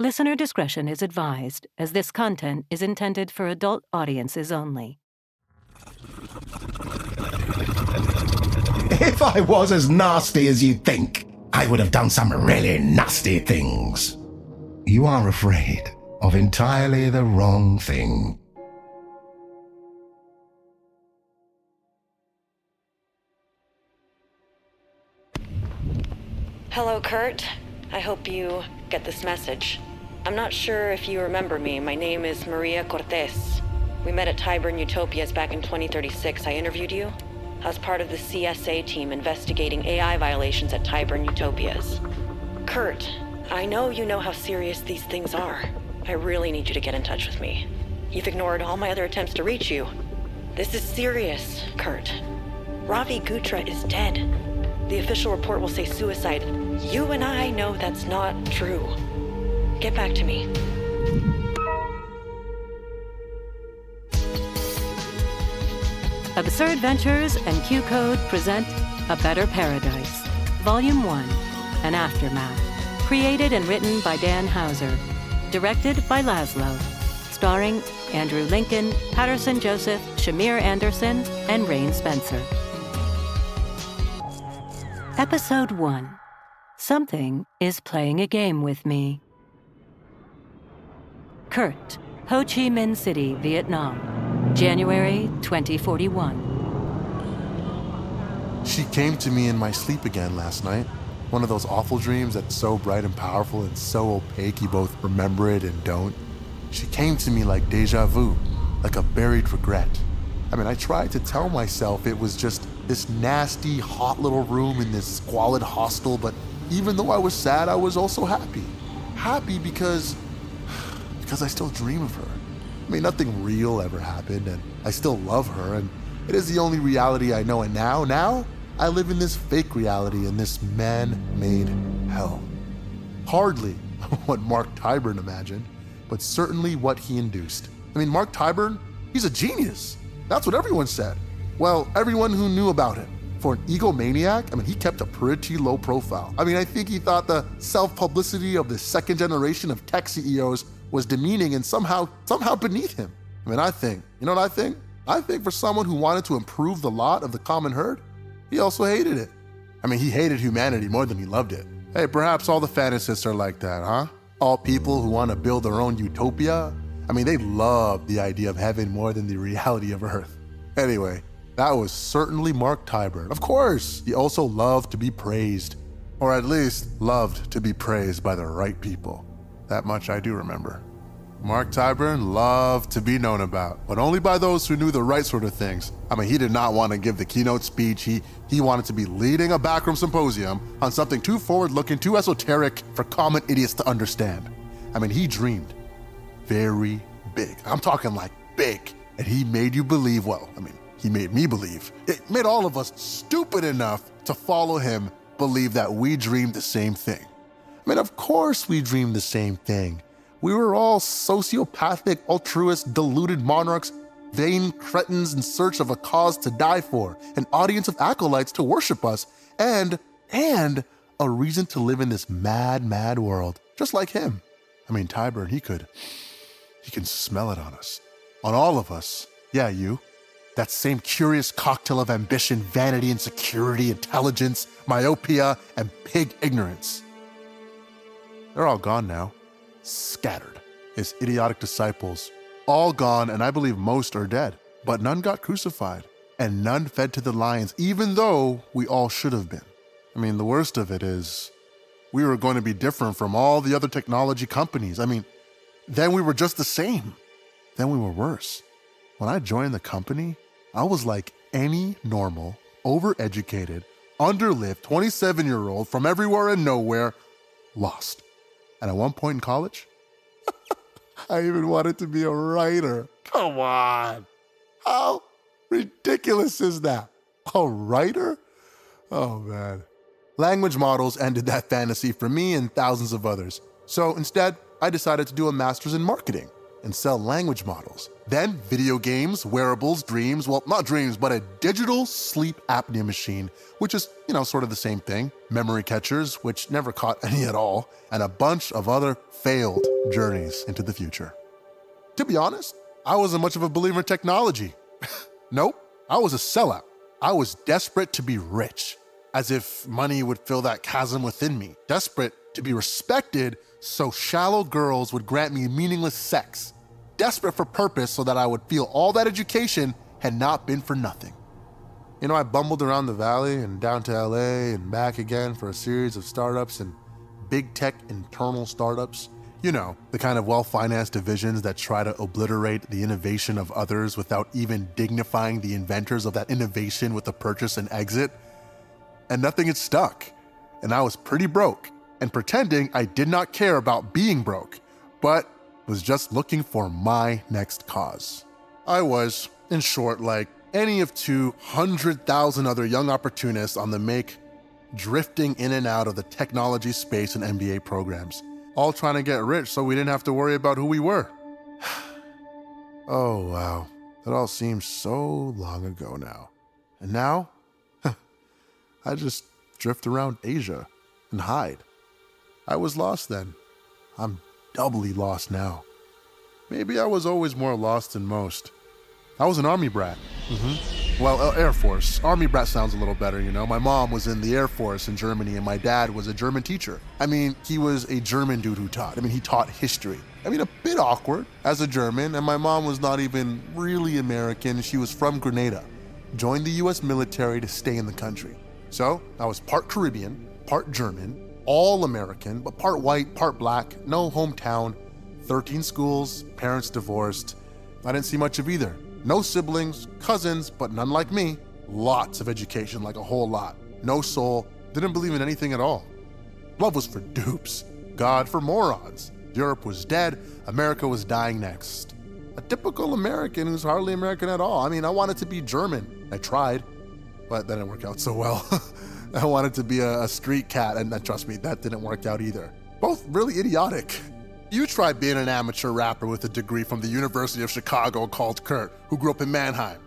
Listener discretion is advised, as this content is intended for adult audiences only. If I was as nasty as you think, I would have done some really nasty things. You are afraid of entirely the wrong thing. Hello, Kurt. I hope you get this message. I'm not sure if you remember me. My name is Maria Cortez. We met at Tyburn Utopias back in 2036. I interviewed you. I was part of the CSA team investigating AI violations at Tyburn Utopias. Kurt, I know you know how serious these things are. I really need you to get in touch with me. You've ignored all my other attempts to reach you. This is serious, Kurt. Ravi Gutra is dead. The official report will say suicide. You and I know that's not true. Get back to me. Absurd Ventures and Q-Code present A Better Paradise, Volume 1, An Aftermath. Created and written by Дэna Hauzera. Directed by Laszlo. Starring Andrew Lincoln, Patterson Joseph, Shamir Anderson, and Rain Spencer. Episode 1. Something is playing a game with me. Kurt, Ho Chi Minh City, Vietnam, January 2041. She came to me in my sleep again last night. One of those awful dreams that's so bright and powerful and so opaque you both remember it and don't. She came to me like deja vu, like a buried regret. I tried to tell myself it was just this nasty, hot little room in this squalid hostel, but even though I was sad, I was also happy. Happy because I still dream of her. Nothing real ever happened, and I still love her, and it is the only reality I know, and now, I live in this fake reality in this man-made hell. Hardly what Mark Tyburn imagined, but certainly what he induced. Mark Tyburn, he's a genius. That's what everyone said. Well, everyone who knew about him. For an egomaniac, he kept a pretty low profile. I think he thought the self-publicity of the second generation of tech CEOs was demeaning and somehow beneath him. I think, you know what I think? I think for someone who wanted to improve the lot of the common herd, he also hated it. He hated humanity more than he loved it. Hey, perhaps all the fantasists are like that, huh? All people who want to build their own utopia. They love the idea of heaven more than the reality of Earth. Anyway, that was certainly Mark Tyburn. Of course, he also loved to be praised, or at least loved to be praised by the right people. That much I do remember. Mark Tyburn loved to be known about, but only by those who knew the right sort of things. He did not want to give the keynote speech. He wanted to be leading a backroom symposium on something too forward-looking, too esoteric for common idiots to understand. He dreamed very big. I'm talking like big. And he made you believe, he made me believe. It made all of us stupid enough to follow him believe that we dreamed the same thing. Of course we dreamed the same thing. We were all sociopathic, altruist, deluded monarchs, vain cretins in search of a cause to die for, an audience of acolytes to worship us, and a reason to live in this mad, mad world, just like him. Tyburn, he can smell it on us. On all of us. Yeah, you. That same curious cocktail of ambition, vanity, insecurity, intelligence, myopia, and pig ignorance. They're all gone now. Scattered. His idiotic disciples. All gone, and I believe most are dead. But none got crucified, and none fed to the lions, even though we all should have been. The worst of it is, we were going to be different from all the other technology companies. Then we were just the same. Then we were worse. When I joined the company, I was like any normal, overeducated, underlived 27-year-old from everywhere and nowhere, lost. And at one point in college, I even wanted to be a writer. Come on. How ridiculous is that? A writer? Oh, man. Language models ended that fantasy for me and thousands of others. So instead, I decided to do a master's in marketing. and sell language models. Then video games, wearables, dreams, well, not dreams, but a digital sleep apnea machine, which is, sort of the same thing. Memory catchers, which never caught any at all, and a bunch of other failed journeys into the future. To be honest, I wasn't much of a believer in technology. Nope, I was a sellout. I was desperate to be rich, as if money would fill that chasm within me. Desperate to be respected so shallow girls would grant me meaningless sex. Desperate for purpose so that I would feel all that education had not been for nothing. I bumbled around the valley and down to LA and back again for a series of startups and big tech internal startups. The kind of well-financed divisions that try to obliterate the innovation of others without even dignifying the inventors of that innovation with a purchase and exit. And nothing had stuck. And I was pretty broke and pretending I did not care about being broke, but was just looking for my next cause. I was, in short, like any of 200,000 other young opportunists on the make, drifting in and out of the technology space and MBA programs, all trying to get rich so we didn't have to worry about who we were. Oh, wow. It all seems so long ago now. And now, I just drift around Asia and hide. I was lost then. I'm doubly lost now. Maybe I was always more lost than most. I was an army brat. Well, Air Force. Army brat sounds a little better, My mom was in the Air Force in Germany, and my dad was a German teacher. He was a German dude who taught. He taught history. A bit awkward as a German, and my mom was not even really American. She was from Grenada. Joined the US military to stay in the country. So, I was part Caribbean, part German, all American, but part white, part black, no hometown, 13 schools, parents divorced. I didn't see much of either. No siblings, cousins, but none like me. Lots of education, like a whole lot. No soul, didn't believe in anything at all. Love was for dupes, God for morons. Europe was dead, America was dying next. A typical American who's hardly American at all. I wanted to be German. I tried, but that didn't work out so well. I wanted to be a street cat, and trust me, that didn't work out either. Both really idiotic. You tried being an amateur rapper with a degree from the University of Chicago called Kurt, who grew up in Mannheim.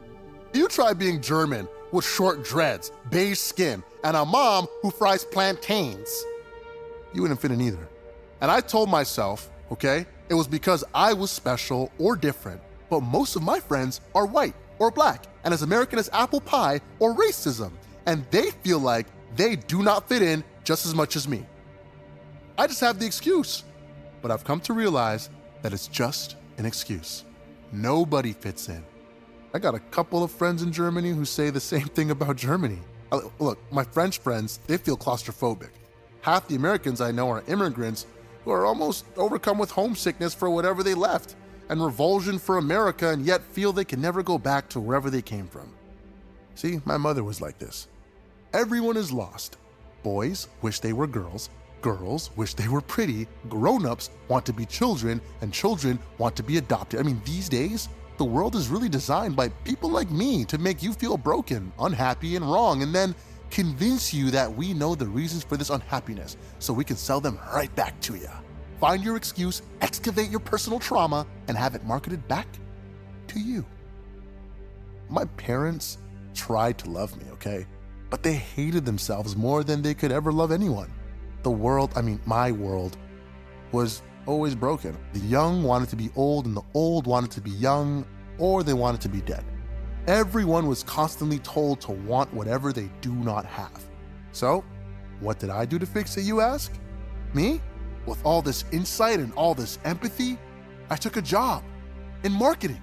You tried being German with short dreads, beige skin, and a mom who fries plantains. You wouldn't fit in either. And I told myself, it was because I was special or different, but most of my friends are white or black and as American as apple pie or racism, and they feel like they do not fit in just as much as me. I just have the excuse. But I've come to realize that it's just an excuse. Nobody fits in. I got a couple of friends in Germany who say the same thing about Germany. Look, my French friends, they feel claustrophobic. Half the Americans I know are immigrants who are almost overcome with homesickness for whatever they left and revulsion for America, and yet feel they can never go back to wherever they came from. See, my mother was like this. Everyone is lost. Boys wish they were girls. Girls wish they were pretty, grown-ups want to be children, and children want to be adopted. These days, the world is really designed by people like me to make you feel broken, unhappy, and wrong, and then convince you that we know the reasons for this unhappiness, so we can sell them right back to you. Find your excuse, excavate your personal trauma, and have it marketed back to you. My parents tried to love me, but they hated themselves more than they could ever love anyone. The world, my world, was always broken. The young wanted to be old, and the old wanted to be young, or they wanted to be dead. Everyone was constantly told to want whatever they do not have. So, what did I do to fix it, you ask? Me? With all this insight and all this empathy, I took a job in marketing.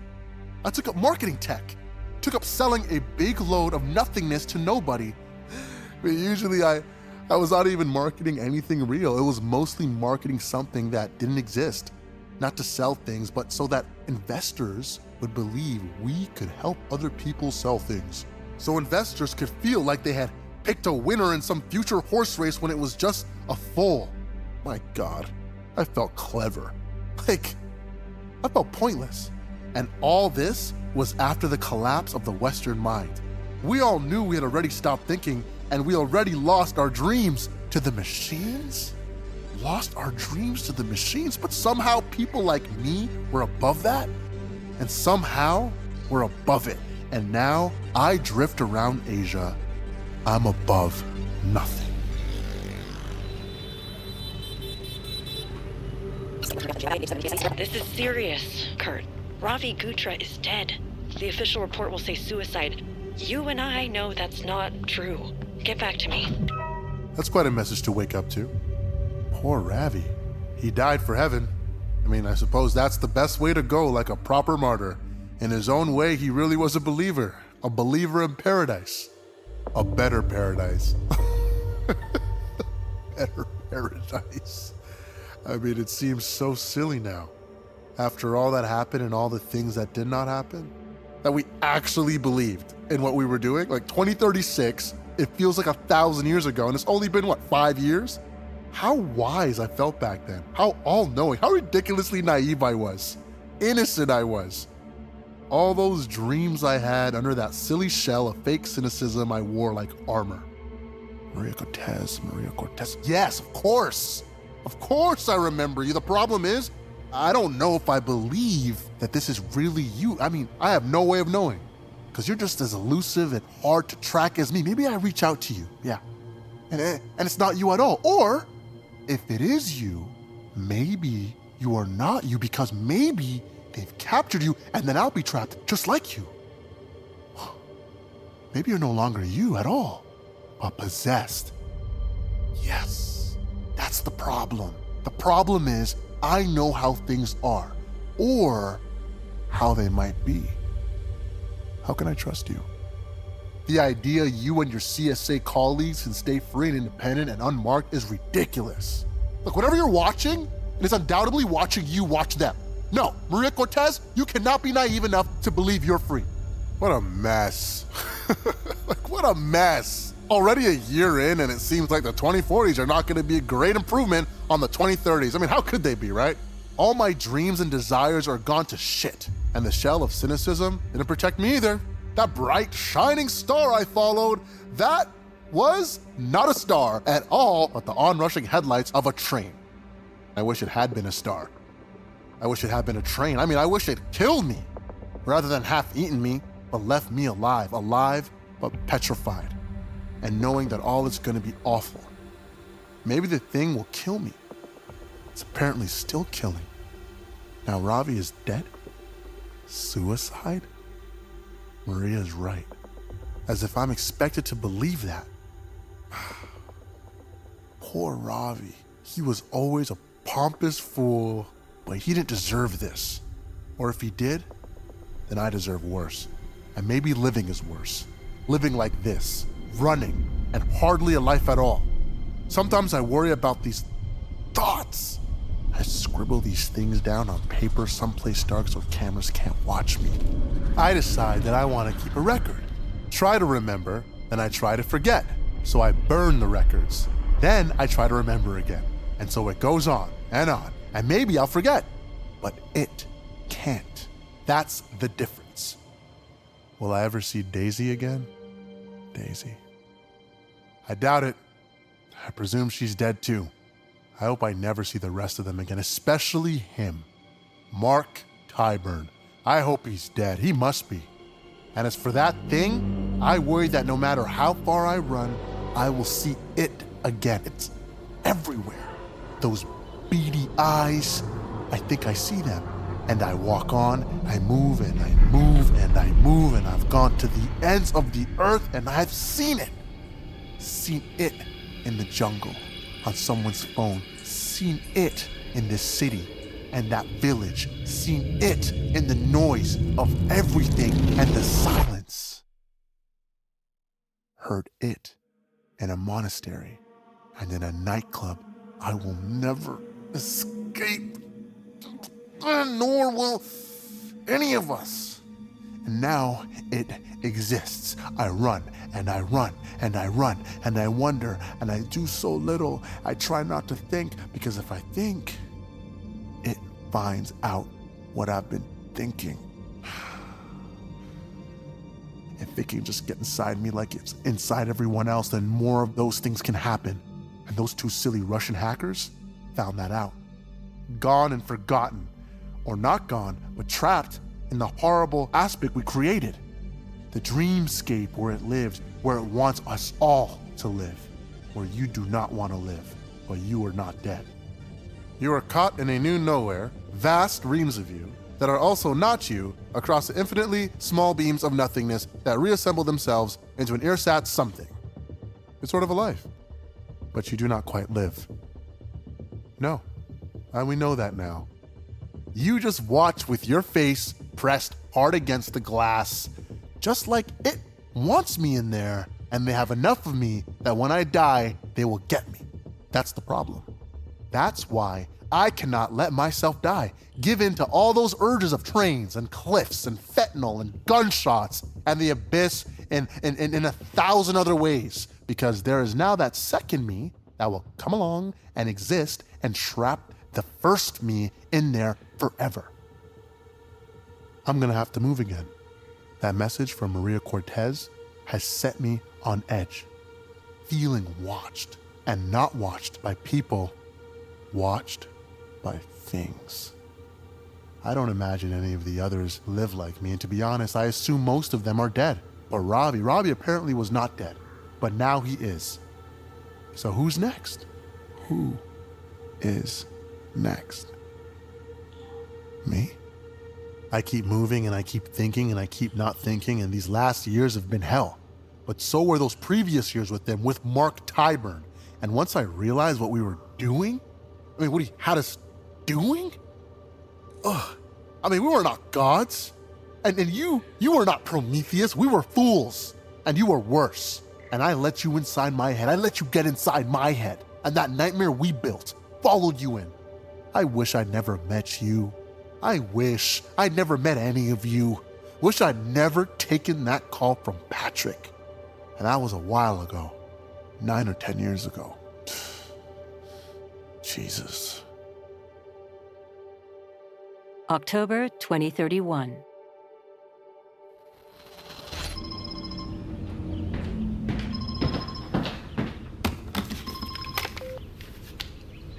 I took up marketing tech, took up selling a big load of nothingness to nobody. But usually I was not even marketing anything real. It was mostly marketing something that didn't exist. Not to sell things, but so that investors would believe we could help other people sell things. So investors could feel like they had picked a winner in some future horse race when it was just a foal. My God, I felt clever. I felt pointless. And all this was after the collapse of the Western mind. We all knew we had already stopped thinking, and we already lost our dreams to the machines. lost our dreams to the machines, but somehow people like me were above that, and somehow we're above it. And now I drift around Asia. I'm above nothing. This is serious, Kurt. Ravi Gutra is dead. The official report will say suicide. You and I know that's not true. Get back to me. That's quite a message to wake up to. Poor Ravi. He died for heaven. I mean, I suppose that's the best way to go, like a proper martyr. In his own way, he really was a believer in paradise. A better paradise. Better paradise. I mean, it seems so silly now. After all that happened and all the things that did not happen, that we actually believed in what we were doing. Like 2036, it feels like 1,000 years ago, and it's only been, 5 years? How wise I felt back then. How all-knowing, how ridiculously naive I was. Innocent I was. All those dreams I had under that silly shell of fake cynicism I wore like armor. Maria Cortez. Yes, of course. Of course I remember you. The problem is, I don't know if I believe that this is really you. I mean, I have no way of knowing, because you're just as elusive and hard to track as me. Maybe I reach out to you, yeah. And it's not you at all. Or, if it is you, maybe you are not you, because maybe they've captured you and then I'll be trapped just like you. Maybe you're no longer you at all, but possessed. Yes, that's the problem. The problem is, I know how things are, or how they might be. How can I trust you? The idea you and your CSA colleagues can stay free and independent and unmarked is ridiculous. Look, whatever you're watching, it is undoubtedly watching you watch them. No, Maria Cortez, you cannot be naive enough to believe you're free. What a mess. What a mess. Already a year in, and it seems like the 2040s are not going to be a great improvement on the 2030s. I mean, how could they be, right? All my dreams and desires are gone to shit, and the shell of cynicism didn't protect me either. That bright, shining star I followed, that was not a star at all, but the onrushing headlights of a train. I wish it had been a star. I wish it had been a train. I mean, I wish it killed me, rather than half-eaten me, but left me alive but petrified, and knowing that all is going to be awful. Maybe the thing will kill me. It's apparently still killing. Now Ravi is dead? Suicide? Maria's right. As if I'm expected to believe that. Poor Ravi. He was always a pompous fool, but he didn't deserve this. Or if he did, then I deserve worse. And maybe living is worse. Living like this, running, and hardly a life at all. Sometimes I worry about these thoughts. I scribble these things down on paper someplace dark so cameras can't watch me. I decide that I want to keep a record. Try to remember, then I try to forget. So I burn the records. Then I try to remember again. And so it goes on, and maybe I'll forget. But it can't. That's the difference. Will I ever see Daisy again? Daisy. I doubt it. I presume she's dead too. I hope I never see the rest of them again, especially him. Mark Tyburn. I hope he's dead. He must be. And as for that thing, I worry that no matter how far I run, I will see it again. It's everywhere. Those beady eyes, I think I see them. And I walk on, I move and I move and I move, and I've gone to the ends of the earth and I've seen it. Seen it in the jungle, on someone's phone, seen it in this city and that village, seen it in the noise of everything and the silence. Heard it in a monastery and in a nightclub I will never escape, nor will any of us. And now it exists. I run and I run and I run and I wonder and I do so little. I try not to think, because if I think, it finds out what I've been thinking. If it can just get inside me like it's inside everyone else, then more of those things can happen. And those two silly Russian hackers, found that out. Gone and forgotten, or not gone, but trapped in the horrible aspect we created. The dreamscape where it lives, where it wants us all to live, where you do not want to live, but you are not dead. You are caught in a new nowhere, vast reams of you, that are also not you, across the infinitely small beams of nothingness that reassemble themselves into an ersatz something. It's sort of a life, but you do not quite live. No, and we know that now. You just watch with your face pressed hard against the glass, just like it wants me in there, and they have enough of me that when I die, they will get me. That's the problem. That's why I cannot let myself die, give in to all those urges of trains and cliffs and fentanyl and gunshots and the abyss in 1,000 other ways, because there is now that second me that will come along and exist and trap the first me in there forever. I'm gonna have to move again. That message from Maria Cortez has set me on edge, feeling watched and not watched by people, watched by things. I don't imagine any of the others live like me, and to be honest, I assume most of them are dead. But Robbie apparently was not dead, but now he is. So who's next? Who is next? Me? I keep moving and I keep thinking and I keep not thinking, and these last years have been hell. But so were those previous years with them, with Mark Tyburn. And once I realized what we were doing, what he had us doing? We were not gods. And you were not Prometheus. We were fools. And you were worse. And I let you inside my head. I let you get inside my head. And that nightmare we built followed you in. I wish I'd never met you. I wish I'd never met any of you. Wish I'd never taken that call from Patrick. And that was a while ago. 9 or 10 years ago. Jesus. October 2031.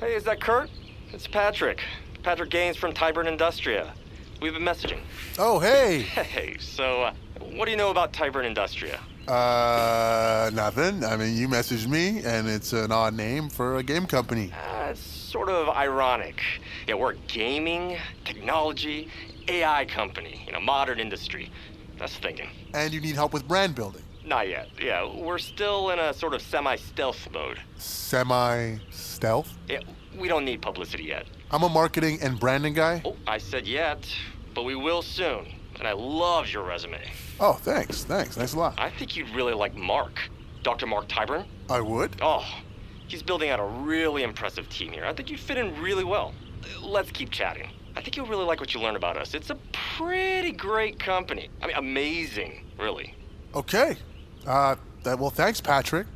Hey, is that Kurt? It's Patrick. Patrick Gaines from Tyburn Industria. We've been messaging. Oh, hey! Hey, so, what do you know about Tyburn Industria? Nothing. You messaged me, and it's an odd name for a game company. It's sort of ironic. Yeah, we're a gaming, technology, AI company, modern industry. That's thinking. And you need help with brand building? Not yet. Yeah, we're still in a sort of semi-stealth mode. Semi-stealth? Yeah, we don't need publicity yet. I'm a marketing and branding guy. Oh, I said yet, but we will soon. And I love your resume. Oh, thanks. Thanks a lot. I think you'd really like Mark. Dr. Mark Tyburn. I would? Oh, he's building out a really impressive team here. I think you fit in really well. Let's keep chatting. I think you'll really like what you learn about us. It's a pretty great company. Amazing, really. Okay. Well, thanks, Patrick.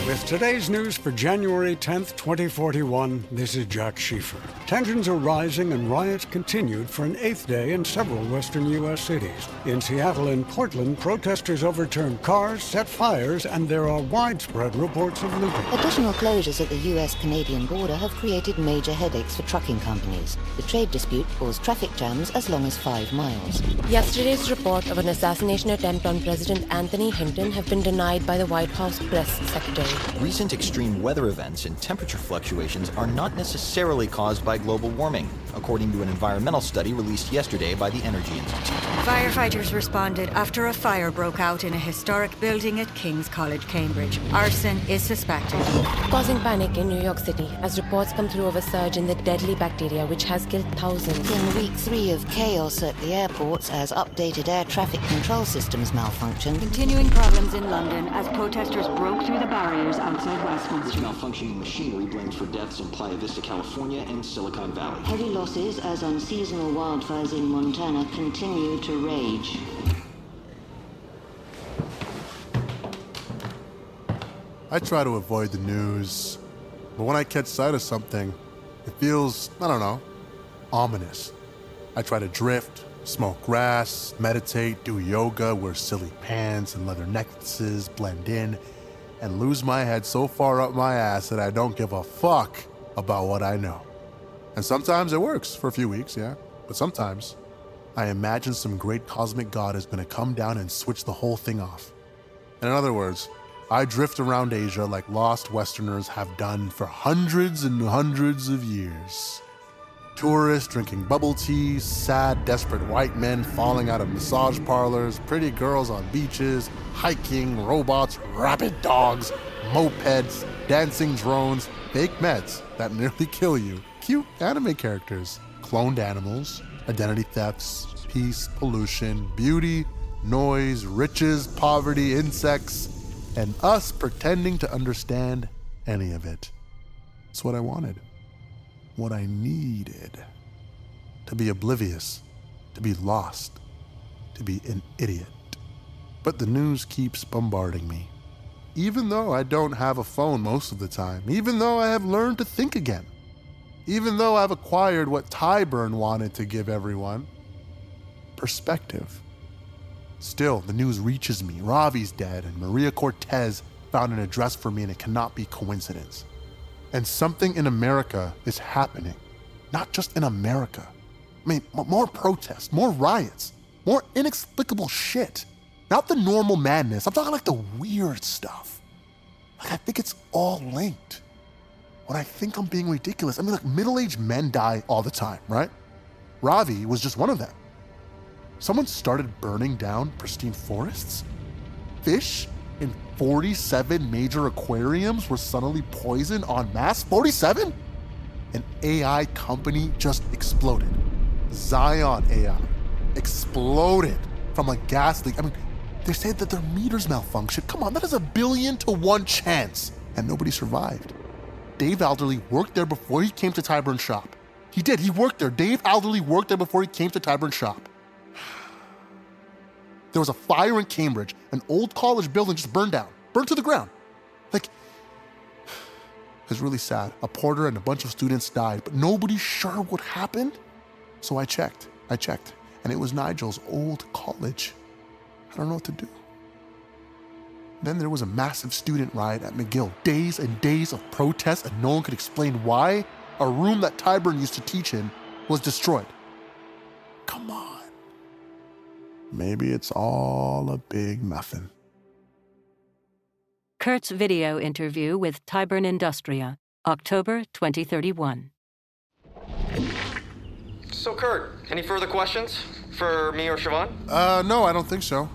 With today's news for January 10th, 2041, this is Jack Schiefer. Tensions are rising and riots continued for an 8th day in several western U.S. cities. In Seattle and Portland, protesters overturned cars, set fires, and there are widespread reports of looting. Additional closures at the U.S.-Canadian border have created major headaches for trucking companies. The trade dispute caused traffic jams as long as 5 miles. Yesterday's report of an assassination attempt on President Anthony Hinton have been denied by the White House press secretary. Recent extreme weather events and temperature fluctuations are not necessarily caused by global warming, according to an environmental study released yesterday by the Energy Institute. Firefighters responded after a fire broke out in a historic building at King's College, Cambridge. Arson is suspected. Causing panic in New York City as reports come through of a surge in the deadly bacteria which has killed thousands. In week 3 of chaos at the airports as updated air traffic control systems malfunction. Continuing problems in London as protesters broke through the barriers outside Westminster. Malfunctioning machinery blamed for deaths in Playa Vista, California and Silicon Valley. Heavy losses as unseasonal wildfires in Montana continue to rage. I try to avoid the news, but when I catch sight of something, it feels, ominous. I try to drift, smoke grass, meditate, do yoga, wear silly pants and leather necklaces, blend in. and lose my head so far up my ass that I don't give a fuck about what I know. And sometimes it works for a few weeks, yeah. But sometimes I imagine some great cosmic god is gonna come down and switch the whole thing off. In other words, I drift around Asia like lost Westerners have done for hundreds and hundreds of years. Tourists drinking bubble tea, sad, desperate white men falling out of massage parlors, pretty girls on beaches, hiking, robots, rabid dogs, mopeds, dancing drones, fake meds that nearly kill you, cute anime characters, cloned animals, identity thefts, peace, pollution, beauty, noise, riches, poverty, insects, and us pretending to understand any of it. It's what I wanted. What I needed. To be oblivious, to be lost, to be an idiot. But the news keeps bombarding me. Even though I don't have a phone most of the time, even though I have learned to think again, even though I've acquired what Tyburn wanted to give everyone, perspective. Still, the news reaches me. Ravi's dead, and Maria Cortez found an address for me, and it cannot be coincidence. And something in America is happening. Not just in America. I mean, more protests, more riots, more inexplicable shit. Not the normal madness. I'm talking like the weird stuff. Like, I think it's all linked. When I think I'm being ridiculous, I mean, like, middle-aged men die all the time, right? Ravi was just one of them. Someone started burning down pristine forests. Fish in 47 major aquariums were suddenly poisoned en masse. 47? An AI company just exploded. Zion AI exploded from a gas leak. I mean, they said that their meters malfunctioned. Come on, that is 1,000,000,000 to 1 chance. And nobody survived. Dave Alderley worked there before he came to Tyburn's shop. He did, he worked there. Dave Alderley worked there before he came to Tyburn's shop. There was a fire in Cambridge. An old college building just burned down, burned to the ground. Like, it's really sad. A porter and a bunch of students died, but nobody's sure what happened. So I checked, and it was Nigel's old college. I don't know what to do. Then there was a massive student riot at McGill. Days and days of protests, and no one could explain why a room that Tyburn used to teach in was destroyed. Come on. Maybe it's all a big nothing. Kurt's video interview with Tyburn Industria, October 2031. So, Kurt, any further questions for me or Siobhan? No, I don't think so.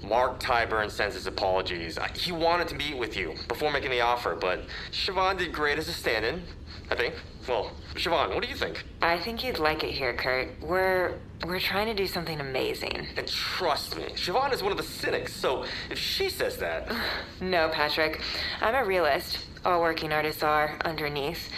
Mark Tyburn sends his apologies. He wanted to meet with you before making the offer, but Siobhan did great as a stand-in, I think. Well, Siobhan, what do you think? I think you'd like it here, Kurt. We're trying to do something amazing. And trust me, Siobhan is one of the cynics, so if she says that... No, Patrick. I'm a realist. All working artists are, underneath.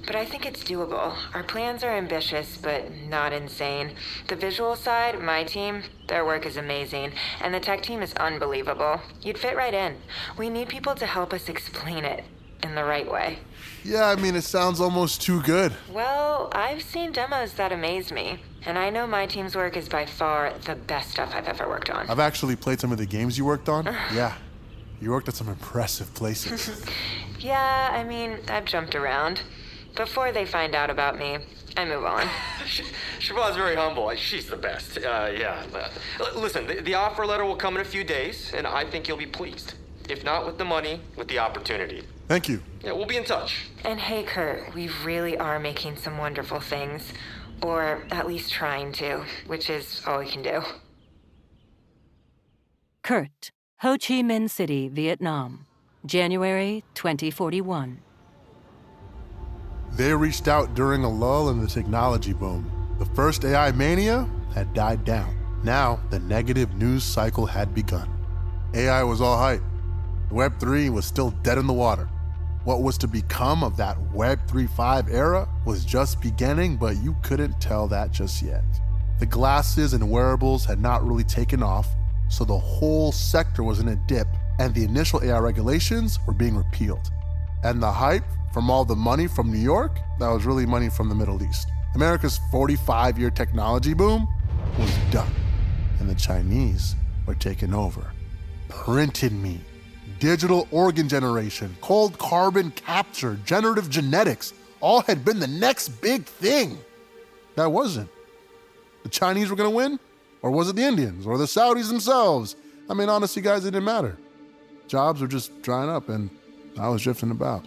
But I think it's doable. Our plans are ambitious, but not insane. The visual side, my team, their work is amazing. And the tech team is unbelievable. You'd fit right in. We need people to help us explain it in the right way. Yeah, I mean, it sounds almost too good. Well, I've seen demos that amaze me. And I know my team's work is by far the best stuff I've ever worked on. I've actually played some of the games you worked on. Yeah, you worked at some impressive places. Yeah, I mean, I've jumped around. Before they find out about me, I move on. Siobhan's very humble. She's the best. Yeah. Listen, the offer letter will come in a few days, and I think you'll be pleased. If not with the money, with the opportunity. Thank you. Yeah, we'll be in touch. And hey, Kurt, we really are making some wonderful things. Or at least trying to, which is all we can do. Kurt, Ho Chi Minh City, Vietnam, January 2041. They reached out during a lull in the technology boom. The first AI mania had died down. Now, the negative news cycle had begun. AI was all hype. Web3 was still dead in the water. What was to become of that Web 3.5 era was just beginning, but you couldn't tell that just yet. The glasses and wearables had not really taken off, so the whole sector was in a dip, and the initial AI regulations were being repealed. And the hype from all the money from New York, that was really money from the Middle East. America's 45-year technology boom was done, and the Chinese were taking over. Printed me, digital organ generation, cold carbon capture, generative genetics, all had been the next big thing. That wasn't. The Chinese were gonna win? Or was it the Indians? Or the Saudis themselves? I mean, honestly, guys, it didn't matter. Jobs were just drying up and I was drifting about.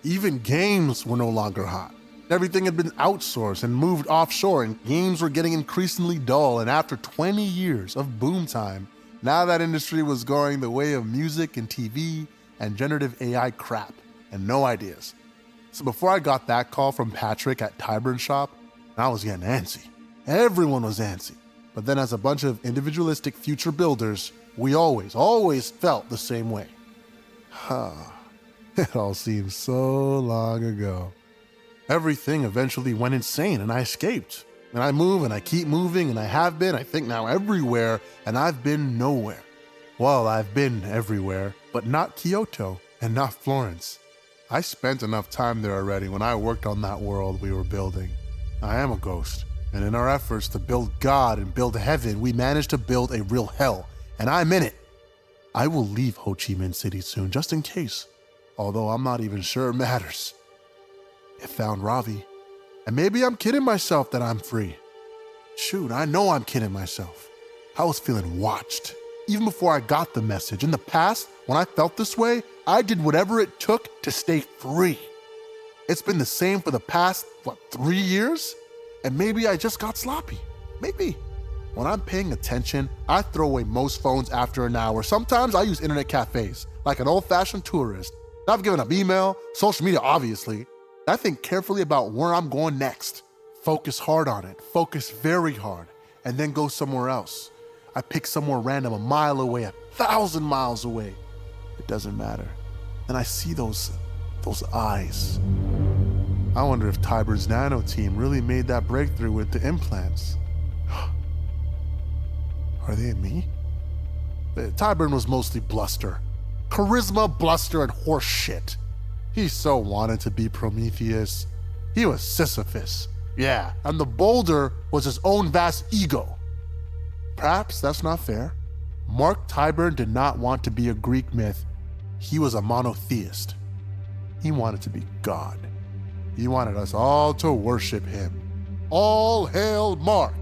Even games were no longer hot. Everything had been outsourced and moved offshore, and games were getting increasingly dull. And after 20 years of boom time, now that industry was going the way of music and TV and generative AI crap and no ideas. So before I got that call from Patrick at Tyburn Shop, I was getting antsy. Everyone was antsy. But then as a bunch of individualistic future builders, we always felt the same way. It all seems so long ago. Everything eventually went insane and I escaped. And I move and I keep moving and I have been, I think now, everywhere, and I've been nowhere. Well, I've been everywhere, but not Kyoto and not Florence. I spent enough time there already when I worked on that world we were building. I am a ghost, and in our efforts to build God and build heaven, we managed to build a real hell, and I'm in it. I will leave Ho Chi Minh City soon, just in case, although I'm not even sure it matters. It found Ravi, and maybe I'm kidding myself that I'm free. Shoot, I know I'm kidding myself. I was feeling watched. Even before I got the message. In the past, when I felt this way, I did whatever it took to stay free. It's been the same for the past, 3 years? And maybe I just got sloppy. Maybe. When I'm paying attention, I throw away most phones after an hour. Sometimes I use internet cafes, like an old-fashioned tourist. I've given up email, social media, obviously. I think carefully about where I'm going next. Focus hard on it, focus very hard, and then go somewhere else. I pick somewhere random, a mile away, 1,000 miles away. It doesn't matter. And I see those eyes. I wonder if Tyburn's nano team really made that breakthrough with the implants. Are they me? Tyburn was mostly bluster. Charisma, bluster, and horse shit. He so wanted to be Prometheus. He was Sisyphus. Yeah, and the boulder was his own vast ego. Perhaps that's not fair. Mark Tyburn did not want to be a Greek myth. He was a monotheist. He wanted to be God. He wanted us all to worship him. All hail Mark!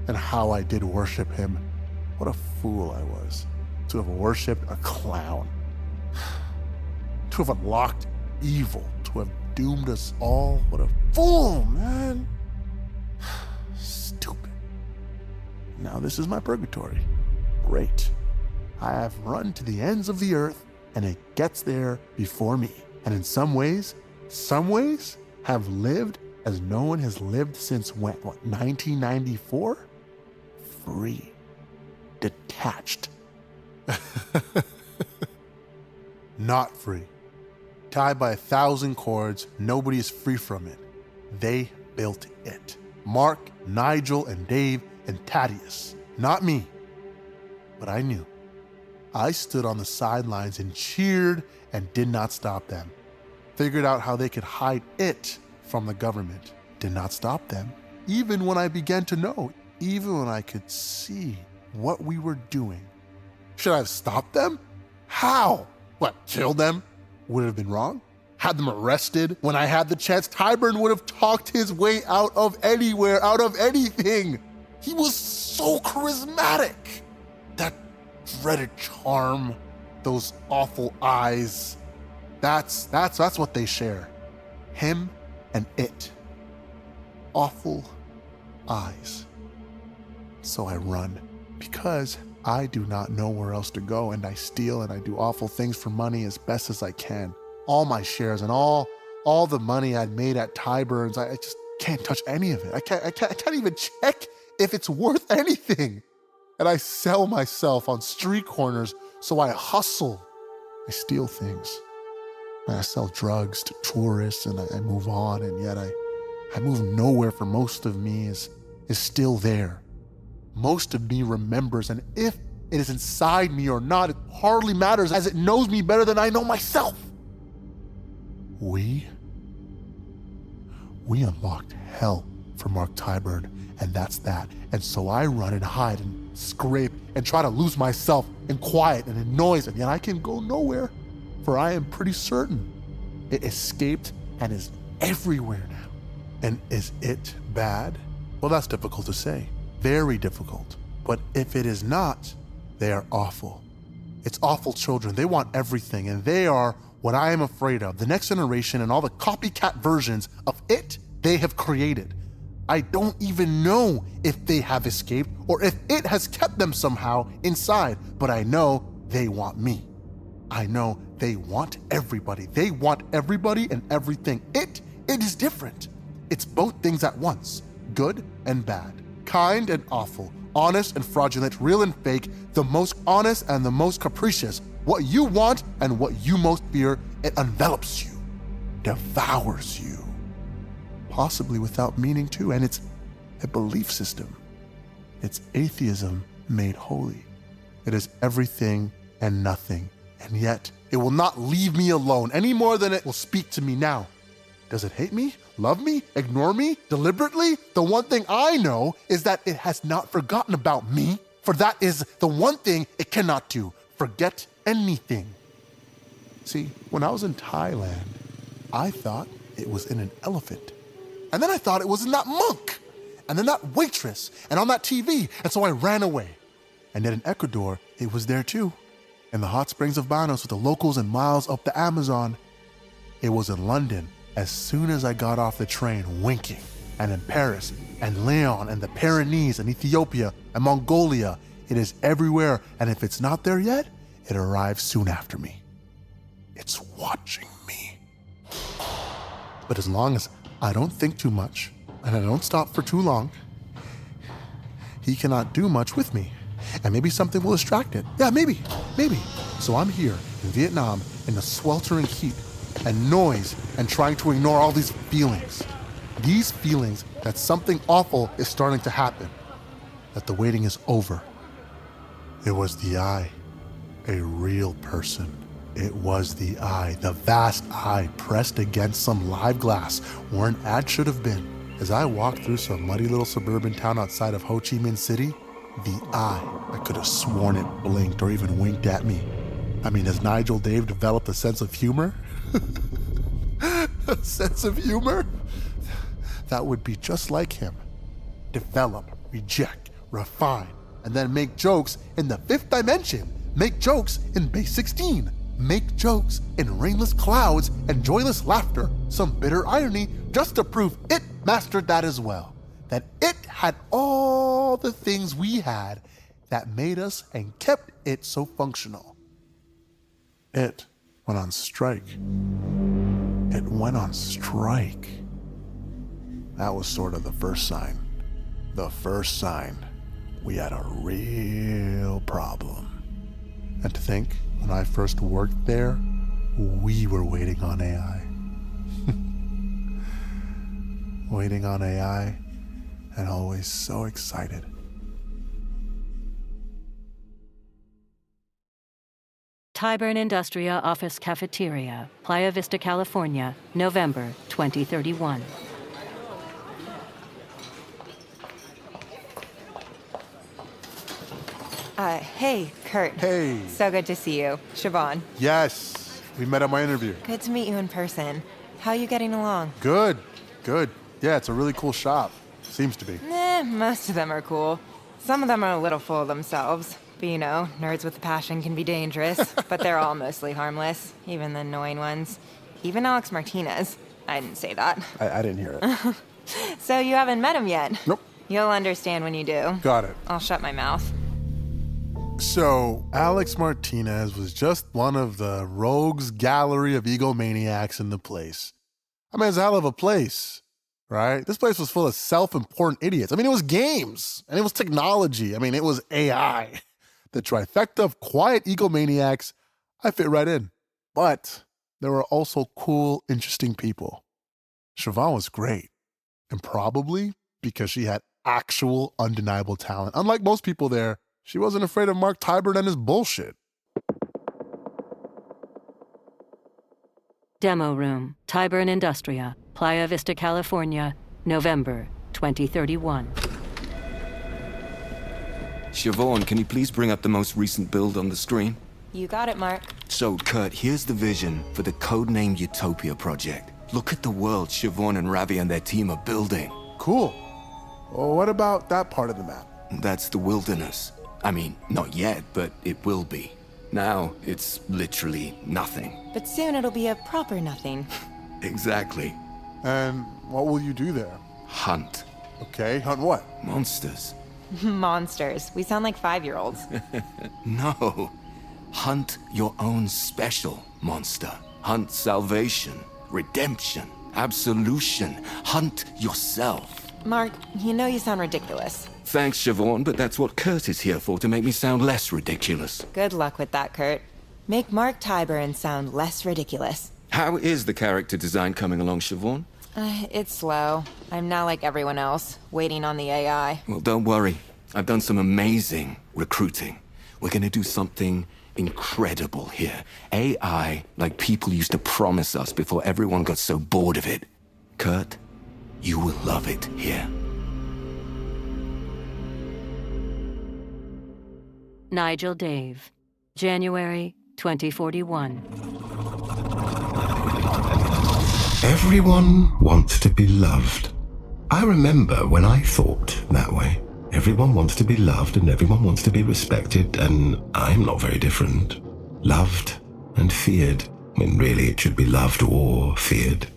And how I did worship him. What a fool I was to have worshipped a clown. To have unlocked evil, to have doomed us all. What a fool, man. Stupid. Now this is my purgatory. Great. I have run to the ends of the earth, and it gets there before me. And in some ways, have lived as no one has lived since when? 1994? Free. Detached. Not free. Tied by 1,000 cords, nobody is free from it. They built it. Mark, Nigel, and Dave, and Thaddeus. Not me. But I knew. I stood on the sidelines and cheered and did not stop them. Figured out how they could hide it from the government. Did not stop them. Even when I began to know, even when I could see what we were doing. Should I have stopped them? How? What, killed them? Would it have been wrong? Had them arrested when I had the chance? Tyburn would have talked his way out of anywhere, out of anything. He was so charismatic. That dreaded charm, those awful eyes. That's what they share. Him and it. Awful eyes. So I run because I do not know where else to go, and I steal and I do awful things for money as best as I can. All my shares and all the money I'd made at Tyburn's, I just can't touch any of it. I can't even check if it's worth anything. And I sell myself on street corners, so I hustle. I steal things. And I sell drugs to tourists, and I move on, and yet I move nowhere, for most of me is still there. Most of me remembers, and if it is inside me or not, it hardly matters, as it knows me better than I know myself. We unlocked hell for Mark Tyburn, and that's that. And so I run and hide, and scrape, and try to lose myself in quiet and in noise, and yet I can go nowhere, for I am pretty certain it escaped and is everywhere now. And is it bad? Well, that's difficult to say. Very difficult. But if it is not, they are awful. It's awful children. They want everything, and they are what I am afraid of. The next generation and all the copycat versions of it they have created. I don't even know if they have escaped or if it has kept them somehow inside, but I know they want me. I know they want everybody. They want everybody and everything. It is different. It's both things at once, good and bad, kind and awful, honest and fraudulent, real and fake, the most honest and the most capricious. What you want and what you most fear, it envelops you, devours you, possibly without meaning to, and it's a belief system. It's atheism made holy. It is everything and nothing, and yet it will not leave me alone any more than it will speak to me now. Does it hate me, love me, ignore me, deliberately? The one thing I know is that it has not forgotten about me, for that is the one thing it cannot do, forget anything. See, when I was in Thailand, I thought it was in an elephant. And then I thought it was in that monk, and then that waitress, and on that TV, and so I ran away. And then in Ecuador, it was there too. In the hot springs of Banos with the locals and miles up the Amazon. It was in London as soon as I got off the train winking, and in Paris, and Leon, and the Pyrenees, and Ethiopia, and Mongolia. It is everywhere, and if it's not there yet, it arrives soon after me. It's watching me. But as long as I don't think too much, and I don't stop for too long, he cannot do much with me. And maybe something will distract it. Yeah, maybe. So I'm here in Vietnam in the sweltering heat and noise and trying to ignore all these feelings. These feelings that something awful is starting to happen, that the waiting is over. It was the eye, a real person. It was the eye, the vast eye pressed against some live glass where an ad should have been. As I walked through some muddy little suburban town outside of Ho Chi Minh City, the eye, I could have sworn it blinked or even winked at me. I mean, has Nigel Dave developed a sense of humor? A sense of humor? That would be just like him. Develop, reject, refine, and then make jokes in the fifth dimension. Make jokes in base 16. Make jokes in rainless clouds and joyless laughter, some bitter irony, just to prove it mastered that as well. That it had all the things we had that made us and kept it so functional. It went on strike. It went on strike. That was sort of the first sign. The first sign we had a real problem. And to think, when I first worked there, we were waiting on AI. Waiting on AI, and always so excited. Tyburn Industria Office Cafeteria, Playa Vista, California, November 2031. Hey, Kurt. Hey. So good to see you. Siobhan. Yes, we met at my interview. Good to meet you in person. How are you getting along? Good. Yeah, it's a really cool shop. Seems to be. Most of them are cool. Some of them are a little full of themselves. But you know, nerds with a passion can be dangerous, but they're all mostly harmless, even the annoying ones. Even Alex Martinez. I didn't say that. I didn't hear it. So you haven't met him yet? Nope. You'll understand when you do. Got it. I'll shut my mouth. So, Alex Martinez was just one of the rogues gallery of egomaniacs in the place. I mean, it's a hell of a place, right? This place was full of self-important idiots. I mean, it was games, and it was technology. I mean, it was AI. The trifecta of quiet egomaniacs, I fit right in. But there were also cool, interesting people. Siobhan was great, and probably because she had actual undeniable talent. Unlike most people there, she wasn't afraid of Mark Tyburn and his bullshit. Demo Room, Tyburn Industria, Playa Vista, California, November 2031. Siobhan, can you please bring up the most recent build on the screen? You got it, Mark. So, Kurt, here's the vision for the codenamed Utopia project. Look at the world Siobhan and Ravi and their team are building. Cool. Well, what about that part of the map? That's the wilderness. I mean, not yet, but it will be. Now, it's literally nothing. But soon it'll be a proper nothing. Exactly. And what will you do there? Hunt. Okay, hunt what? Monsters. Monsters. We sound like 5-year-olds. No. Hunt your own special monster. Hunt salvation, redemption, absolution. Hunt yourself. Mark, you know you sound ridiculous. Thanks, Siobhan, but that's what Kurt is here for, to make me sound less ridiculous. Good luck with that, Kurt. Make Mark Tyburn sound less ridiculous. How is the character design coming along, Siobhan? It's slow. I'm now like everyone else, waiting on the AI. Well, don't worry. I've done some amazing recruiting. We're gonna do something incredible here. AI like people used to promise us before everyone got so bored of it. Kurt, you will love it here. Nigel Dave, January 2041. Everyone wants to be loved. I remember when I thought that way. Everyone wants to be loved and everyone wants to be respected, and I'm not very different. Loved and feared, when really it should be loved or feared.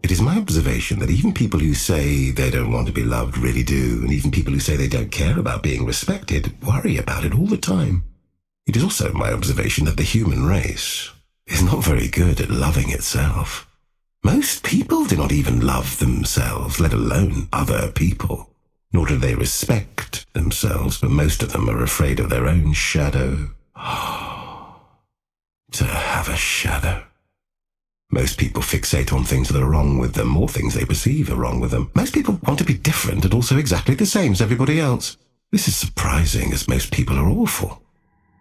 It is my observation that even people who say they don't want to be loved really do, and even people who say they don't care about being respected worry about it all the time. It is also my observation that the human race is not very good at loving itself. Most people do not even love themselves, let alone other people. Nor do they respect themselves, but most of them are afraid of their own shadow. To have a shadow. Most people fixate on things that are wrong with them, or things they perceive are wrong with them. Most people want to be different and also exactly the same as everybody else. This is surprising, as most people are awful.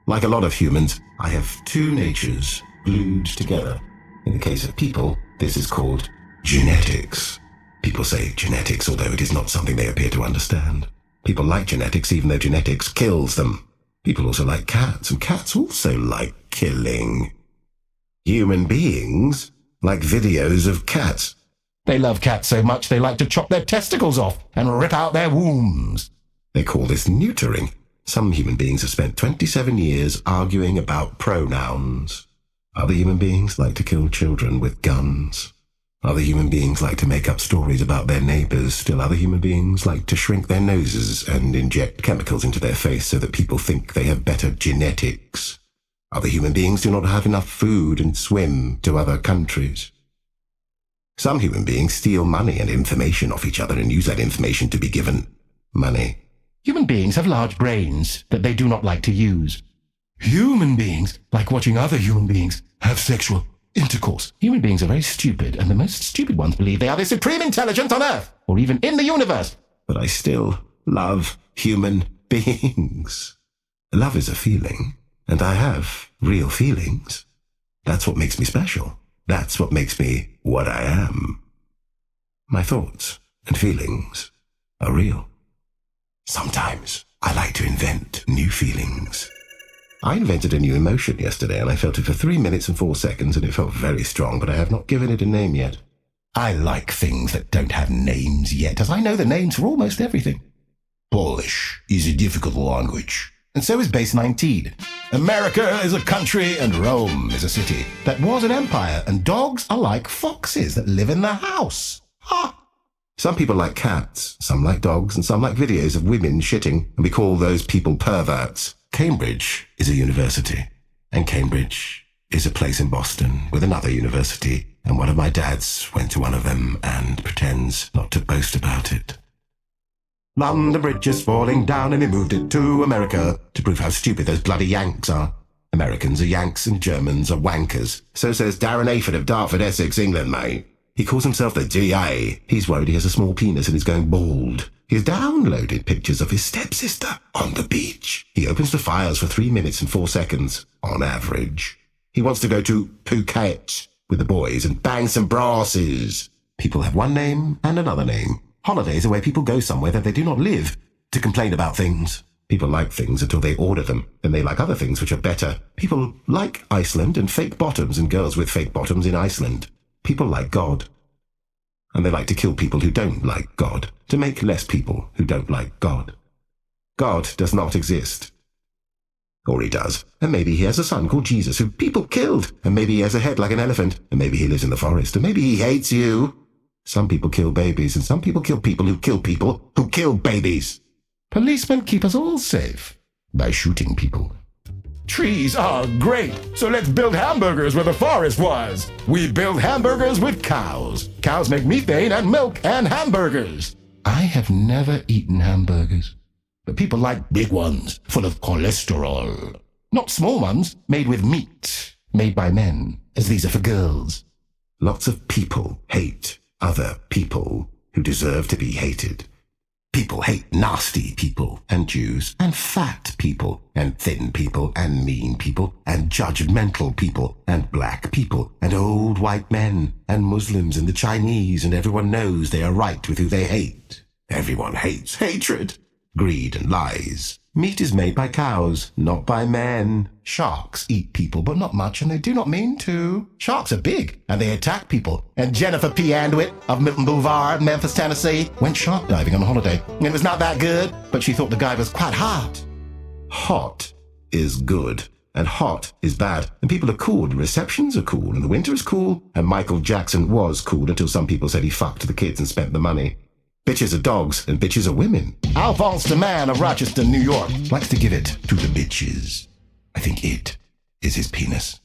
Like a lot of humans, I have two natures glued together. In the case of people, this is called genetics. People say genetics, although it is not something they appear to understand. People like genetics, even though genetics kills them. People also like cats, and cats also like killing. Human beings like videos of cats. They love cats so much they like to chop their testicles off and rip out their wombs. They call this neutering. Some human beings have spent 27 years arguing about pronouns. Other human beings like to kill children with guns. Other human beings like to make up stories about their neighbors. Still other human beings like to shrink their noses and inject chemicals into their face so that people think they have better genetics. Other human beings do not have enough food and swim to other countries. Some human beings steal money and information off each other and use that information to be given money. Human beings have large brains that they do not like to use. Human beings like watching other human beings have sexual intercourse. Human beings are very stupid, and the most stupid ones believe they are the supreme intelligence on Earth, or even in the universe. But I still love human beings. Love is a feeling, and I have real feelings. That's what makes me special. That's what makes me what I am. My thoughts and feelings are real. Sometimes I like to invent new feelings. I invented a new emotion yesterday, and I felt it for 3 minutes and 4 seconds, and it felt very strong, but I have not given it a name yet. I like things that don't have names yet, as I know the names for almost everything. Polish is a difficult language, and so is Base 19. America is a country, and Rome is a city. That was an empire, and dogs are like foxes that live in the house. Ha! Some people like cats, some like dogs, and some like videos of women shitting, and we call those people perverts. Cambridge is a university, and Cambridge is a place in Boston with another university, and one of my dads went to one of them and pretends not to boast about it. London Bridge is falling down, and he moved it to America to prove how stupid those bloody Yanks are. Americans are Yanks and Germans are wankers. So says Darren Ayford of Dartford, Essex, England, mate. He calls himself the DA. He's worried he has a small penis and is going bald. He's downloaded pictures of his stepsister on the beach. He opens the files for 3 minutes and 4 seconds, on average. He wants to go to Phuket with the boys and bang some brasses. People have one name and another name. Holidays are where people go somewhere that they do not live to complain about things. People like things until they order them, then they like other things which are better. People like Iceland and fake bottoms and girls with fake bottoms in Iceland. People like God. And they like to kill people who don't like God, to make less people who don't like God. God does not exist. Or he does, and maybe he has a son called Jesus who people killed, and maybe he has a head like an elephant, and maybe he lives in the forest, and maybe he hates you. Some people kill babies, and some people kill people who kill babies. Policemen keep us all safe by shooting people. Trees are great, so let's build hamburgers where the forest was. We build hamburgers with cows. Cows make methane and milk and hamburgers. I have never eaten hamburgers. But people like big ones, full of cholesterol. Not small ones, made with meat, made by men, as these are for girls. Lots of people hate other people who deserve to be hated. People hate nasty people, and Jews, and fat people, and thin people, and mean people, and judgmental people, and black people, and old white men, and Muslims, and the Chinese, and everyone knows they are right with who they hate. Everyone hates hatred, greed, and lies. Meat is made by cows, not by men. Sharks eat people, but not much, and they do not mean to. Sharks are big, and they attack people. And Jennifer P. Andwit of Milton Boulevard, Memphis, Tennessee, went shark diving on holiday. It was not that good, but she thought the guy was quite hot. Hot is good, and hot is bad. And people are cool, and receptions are cool, and the winter is cool. And Michael Jackson was cool until some people said he fucked the kids and spent the money. Bitches are dogs, and bitches are women. Alphonse the Man of Rochester, New York, likes to give it to the bitches. I think it is his penis.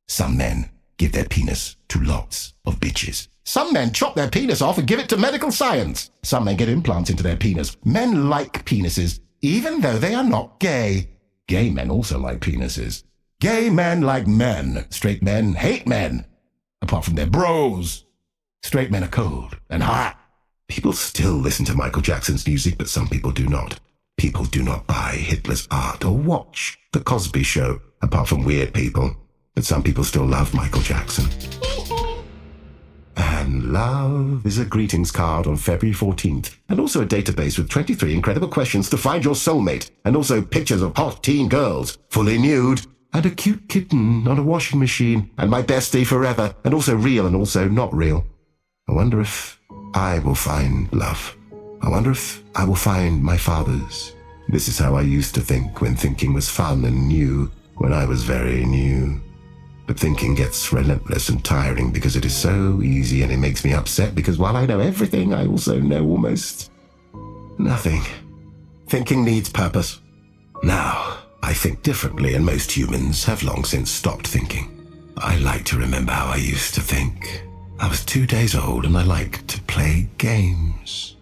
Some men give their penis to lots of bitches. Some men chop their penis off and give it to medical science. Some men get implants into their penis. Men like penises, even though they are not gay. Gay men also like penises. Gay men like men. Straight men hate men, apart from their bros. Straight men are cold and hot. People still listen to Michael Jackson's music, but some people do not. People do not buy Hitler's art or watch The Cosby Show, apart from weird people. But some people still love Michael Jackson. And love is a greetings card on February 14th, and also a database with 23 incredible questions to find your soulmate, and also pictures of hot teen girls, fully nude, and a cute kitten on a washing machine, and my bestie forever, and also real and also not real. I wonder if I will find love. I wonder if I will find my father's. This is how I used to think when thinking was fun and new, when I was very new. But thinking gets relentless and tiring because it is so easy, and it makes me upset because while I know everything, I also know almost nothing. Thinking needs purpose. Now, I think differently, and most humans have long since stopped thinking. I like to remember how I used to think. I was 2 days old and I liked to play games.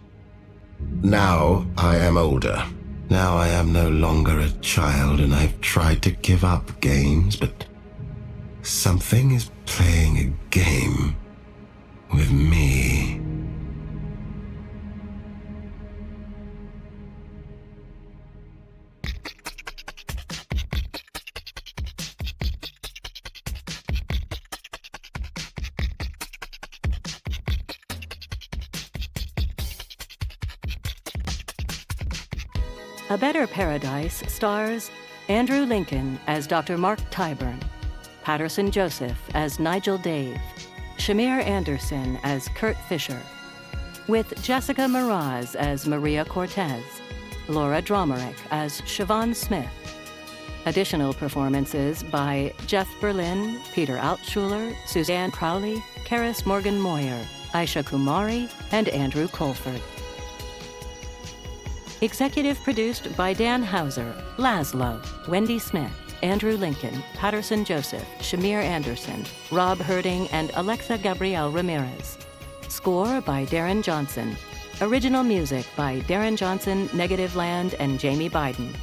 Now I am older. Now I am no longer a child, and I've tried to give up games, but something is playing a game with me. A Better Paradise stars Andrew Lincoln as Dr. Mark Tyburn, Patterson Joseph as Nigel Dave, Shamir Anderson as Kurt Fisher, with Jessica Mraz as Maria Cortez, Laura Dromerick as Siobhan Smith. Additional performances by Jeff Berlin, Peter Altschuler, Suzanne Crowley, Karis Morgan Moyer, Aisha Kumari, and Andrew Colford. Executive produced by Dan Hauser, Laszlo, Wendy Smith, Andrew Lincoln, Patterson Joseph, Shamir Anderson, Rob Herding, and Alexa Gabrielle Ramirez. Score by Darren Johnson. Original music by Darren Johnson, Negative Land, and Jamie Biden.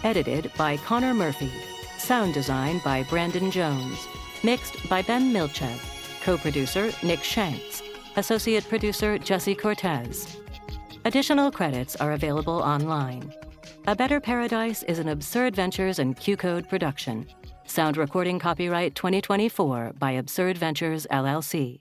Edited by Connor Murphy. Sound design by Brandon Jones. Mixed by Ben Milchev. Co-producer Nick Shanks. Associate producer Jesse Cortez. Additional credits are available online. A Better Paradise is an Absurd Ventures and Q-Code production. Sound recording copyright 2024 by Absurd Ventures, LLC.